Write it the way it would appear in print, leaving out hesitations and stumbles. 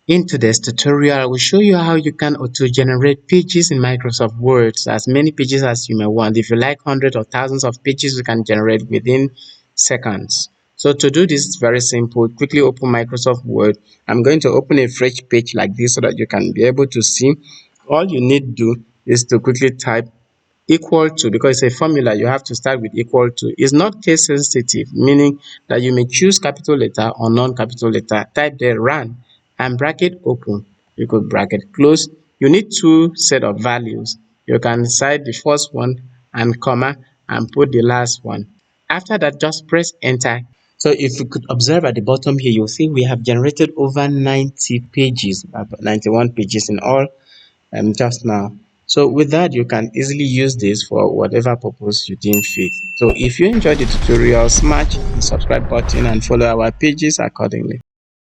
In today's tutorial, I will show you how you can auto-generate pages in Microsoft Word, as many pages as you may want. If you like hundreds or thousands of pages, you can generate within seconds. So to do this, it's very simple. Quickly open Microsoft Word. I'm going to open a fresh page like this so that you can be able to see. All you need to do is to quickly type equal to, because it's a formula, you have to start with equal to. It's not case sensitive, meaning that you may choose capital letter or non-capital letter. Type the RAND and bracket open. You could bracket close. You need two set of values. You can cite the first one and comma and put the last one. After that, just press enter. So if you could observe at the bottom here, you'll see we have generated over 90 pages, 91 pages in all just now. So with that, you can easily use this for whatever purpose you deem fit. So if you enjoyed the tutorial, smash the subscribe button and follow our pages accordingly.